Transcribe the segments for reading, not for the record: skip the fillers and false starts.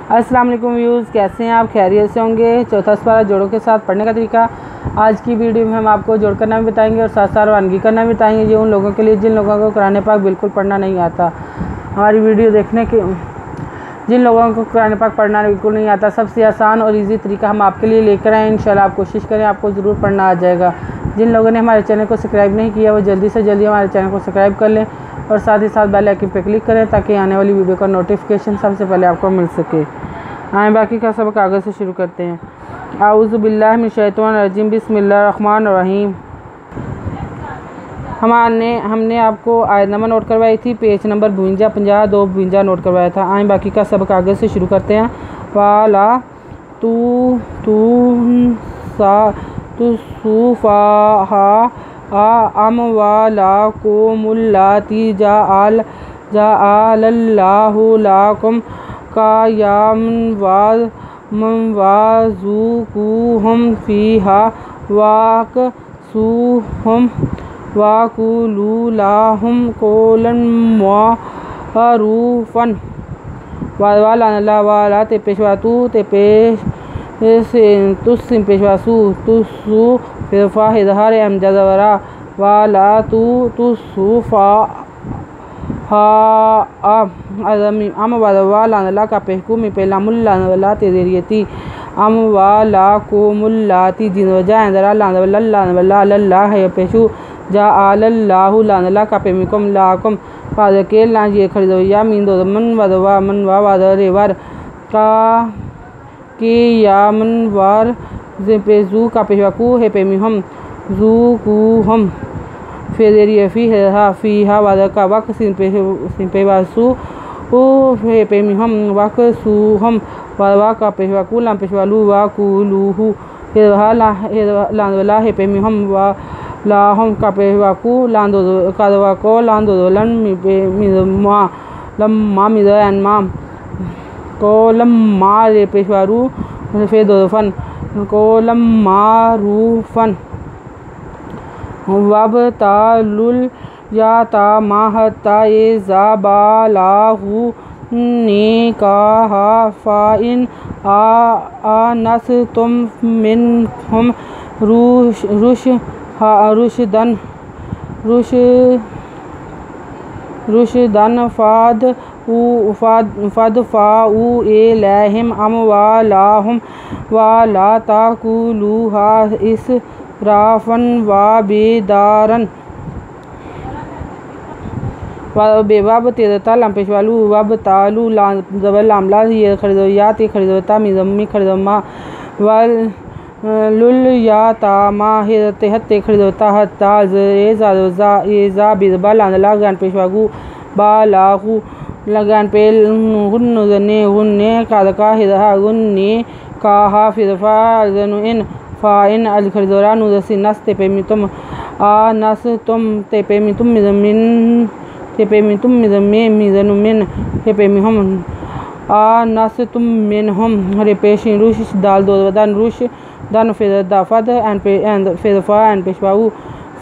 अस्सलाम वालेकुम व्यूज़, कैसे हैं आप? खैरियत से होंगे। चौथा सपारा जोड़ों के साथ पढ़ने का तरीका आज की वीडियो में हम आपको जोड़ करना भी बताएंगे और साथ साथ रवानगी करना भी बताएंगे। ये उन लोगों के लिए जिन लोगों को कुरान पाक बिल्कुल पढ़ना नहीं आता। हमारी वीडियो देखने के जिन लोगों को कुरान पाक पढ़ना बिल्कुल नहीं आता, सबसे आसान और इजी तरीका हम आपके लिए लेकर आए। इंशाल्लाह आप कोशिश करें, आपको ज़रूर पढ़ना आ जाएगा। जिन लोगों ने हमारे चैनल को सब्सक्राइब नहीं किया वो जल्दी से जल्दी हमारे चैनल को सब्सक्राइब कर लें और साथ ही साथ बेल आइकन पर क्लिक करें ताकि आने वाली वीडियो का नोटिफिकेशन सबसे पहले आपको मिल सके। आए बाकी का सबक आगे से शुरू करते हैं। आऊज़ु बिल्लाहि मिनश शैतानिर रजीम, बिस्मिल्लाहिर रहमानिर रहीम। हमने आपको आयत नंबर नोट करवाई थी, पेज नंबर 52 नोट करवाया था। आए बाकी का सबक आगे से शुरू करते हैं। वाला तुसूफ़ाहा अमवालाकुमुल्लाती जअलल्लाहु लकुम वाज़ूकुहुम फ़ीहा वाकसूहुम वाकुलू लहुम कौलन मारूफ़न। वाला ते पेशवातू ते पेश तुस पेशवासू तुसू फिरफा हिदहार अमजदवरा वाला तुसूफ़ा अम वाला का पहकू में पहला मुल्ला तेरियती अम वाला को मुल्लाती दिन वजा ला है पेशू जा आल्लाहु ला का पेमिकम लाकुम फादर के ला ये खरीदो या मीन दो मन वा वादरे वार का के या मन वार पेजू का पेशवाकू है पेमी हम जू कू हम फेदेरी फ़ी हा वादा का वक सिन पे वासू ओ हे पेमी हम वक सू हम वादा का पेशवाकू लाम पेशवालू वाकुलूहू लांदला हे पेमी हम वा ला हम का पेशवाकू लांदो का दवा को लांदो लन मिदमा लम्मा मिदन माम को लम्मा रे पेशवारू फे दो फन को लम्मा रूफन वबतालुल यातामा हत्ता इज़ाबालाहु निकाहा फ़ाइन आनस्तुम मिनहुम रुशदन फ़दफ़ाऊ इलैहिम अमवालाहुम वला ताकुलूहा इसराफ़न व बिदारन वब तेरता लम पेशवालू वब तालू लामला ये खरीदो या ते खरीदोता मिज़म्मी खरीदोमा वल लुल या तामा हिरते हत्ते खरीदोता हत्ता ज़ा बिज़बा लांदला गान पेशवागू बालाहू लगान पे गुन्ने कादका हिदहा गुन्ने काहा फिरफा इन फ़ाइन अल खरीदोरा नुदसी नस ते पेमितुम आ नस तुम ते पेमितुम मिज़मिन ते पेमितुम मिज़नुमिन ते पेमिहम आ नस तुम मिन हम हरे पेशी रुश दाल दो वदन रुश दन फिर दाफद एंड फिरफा एंड पेशवाऊ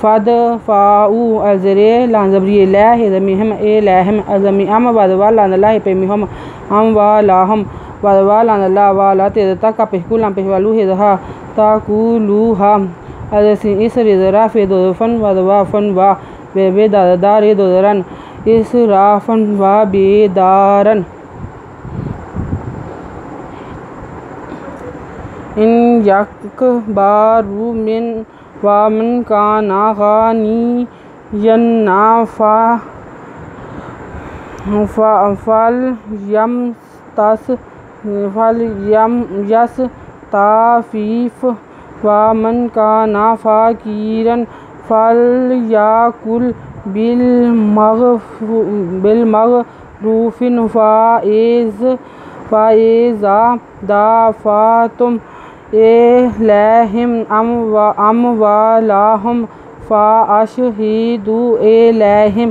फद फ़ाऊ अज़रे लांजबरी ला हिदमिहम ए लहम अज़मी अम वदवा लांदला पेमिहम अम वालाहम वदवा लांदला वाला तेरता का पेशकू लाम पेशवालू हिदहा ताकुलूहा अज़सी इस रिज़रा फे दो फन वदवा फन वा बेबे दादार दोदरन इसराफ़न व बेदारन इन यकबारू मिन वामन काना गानियन फल यस ताफ़ीफ़ वामन काना फ़ाकीरन फल याकुल बिलमग़रूफ़िन फ़ाइज़ा दाफ़अतुम इलैहिम अमवालाहुम फ़अशहिदू इलैहिम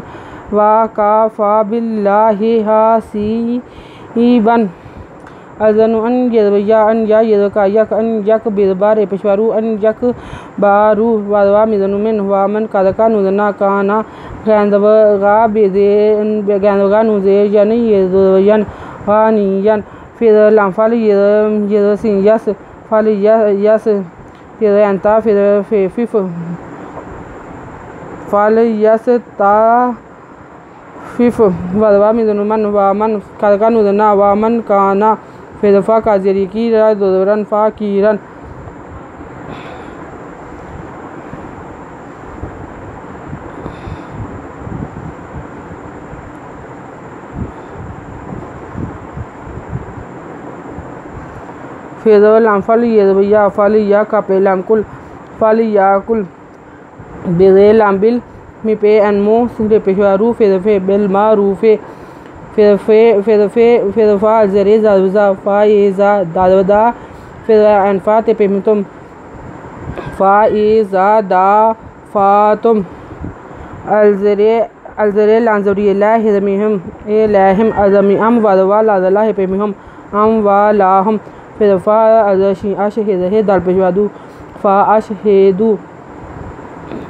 वकफ़ा बिल्लाहि हसीबन। अज़नु अन यज़या अन या यज़का यक अन यक बिज़बार पेशवारू अन यक बारू वादवा मिज़नुमिन वामन कादका नुदना काना गैंदवगा नुज़े यन यज़यन वानियन फिर लाम फाल ये सिन यस फाल यस फिर एंता फिर फिफ फाल यस ता फिफ वदवा मिदनु मन वामन का नुदना वामन काना फिर फा का जरी की रन फा की रन फिर लाम फाल या फाल या का पे लाम कुल फाल या कुल बेरे लाम बिल मी पे अनमो सिंह पे रू फिर बेल मा रू फिर फा जरे जा फा ये जा दादा फिर अनफा ते पे तुम फा ये जा दा फा तुम अलजरे लांजरी ला हिदमिहम ए लाहिम अजमी अम वादवा लादला है पे मिहम अम वा लाहम फिर फा अजशी अशहिद है दाल पेशवादू फा अशहिदू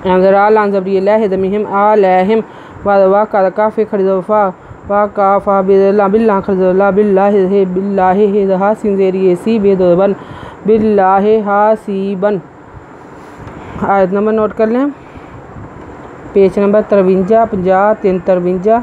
अंजरा लांजरी ला हिदमिहम आ लाहिम वादवा का फिर खरीदफा वा का फा बिल्ला खरीदला बिल्लाहि है बिल्लाहि है हा सिंजेरी सी बेदबन बिल्लाहि हासीबन। आयत नंबर नोट कर लें, पेज नंबर 53 50 53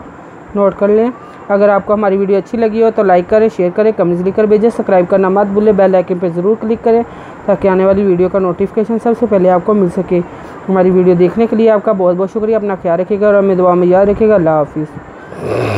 नोट कर लें। अगर आपको हमारी वीडियो अच्छी लगी हो तो लाइक करें, शेयर करें, कमेंट्स लिखकर भेजें। सब्सक्राइब करना मत भूलें, बेल आइकन पर ज़रूर क्लिक करें ताकि आने वाली वीडियो का नोटिफिकेशन सबसे पहले आपको मिल सके। हमारी वीडियो देखने के लिए आपका बहुत बहुत शुक्रिया। अपना ख्याल रखिएगा और हमें दुआ में याद रखिएगा। अल्लाह हाफिज़।